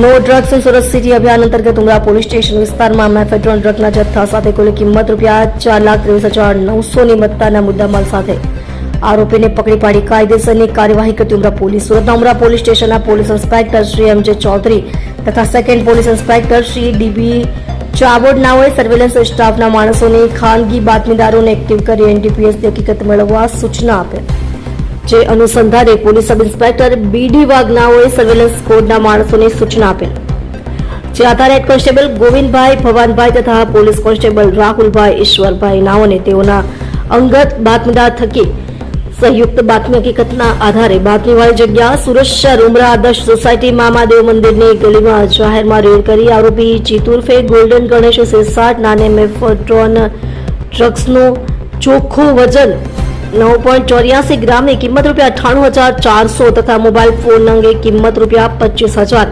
No drugs in Surat city અભિયાન અંતર્ગત Umra police station વિસ્તારમાં મેફેડ્રોન ડ્રગના જથ્થા સાથે કુલ કિંમત ₹4,23,900 ની મત્તાના મુદ્દામાલ સાથે આરોપીને પકડી પાડી કાયદેસરની કાર્યવાહી કરતી ઉમરા પોલીસ. સુરતના ઉમરા પોલીસ સ્ટેશનના police inspector Shri M J. Chaudhary તથા second police inspector Shri D B. Chavod નાઓએ સર્વેલન્સ સ્ટાફના માણસોને ખાનગી બાતમીદારોને એક્ટિવ કરી એનડીપીએસની હકીકત મેળવવા સૂચના આપેલ. જે અનુસંધાને પોલીસ સબ ઇન્સ્પેક્ટર બી.ડી. વાઘનાઓએ સર્વેલન્સ કોડના માણસોને સૂચના આપેલ. જે આધારે હેડ કોન્સ્ટેબલ ગોવિંદભાઈ ભવાનભાઈ તથા પોલીસ કોન્સ્ટેબલ રાહુલભાઈ ઈશ્વરભાઈ નાઓને તેઓના અંગત બાતમીદાર થકી સંયુક્ત બાતમી હકીકતના આધારે બાતમીવાળી જગ્યા સુરત શહેર ઉમરા આદર્શ સોસાયટી મહાદેવ મંદિરની ગલીમાં જાહેરમાં રેડ કરી આરોપી જીતુર્ફે ગોલ્ડન ગણેશ 60 નાને મેફેડ્રોન ડ્રગ્સનું ચોખ્ખું વજન 9.84 ગ્રામની કિંમત ₹98,400 તથા મોબાઈલ ફોન અંગે કિંમત ₹25,000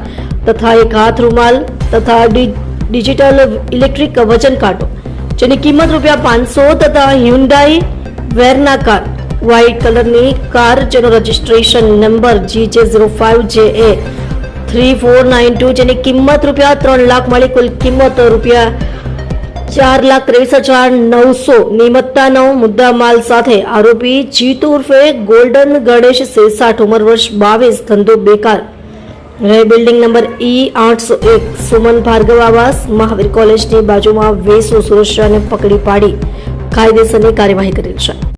તથા એક હાથ રૂમાલ તથા ડિજિટલ ઇલેક્ટ્રિક વજન કાંટો જેની કિંમત ₹500 તથા હ્યુન્ડાઈ વેરના કાર વ્હાઇટ કલરની કાર જેનો રજિસ્ટ્રેશન નંબર GJ05JA3492 જેની કિંમત ₹3 લાખ મળી કુલ કિંમત ₹4,23,900 ની મત્તાનો મુદ્દામાલ સાથે આરોપી જીતુ ઉર્ફે ગોલ્ડન ગણેશ 60 ઉંમર વર્ષ 22 ધંધો બેકાર રહે building number E801 Suman Bhargav આવાસ મહાવીર કોલેજની બાજુમાં વેસુ સુરત શહેરને પકડી પાડી કાયદેસરની કાર્યવાહી કરેલ છે.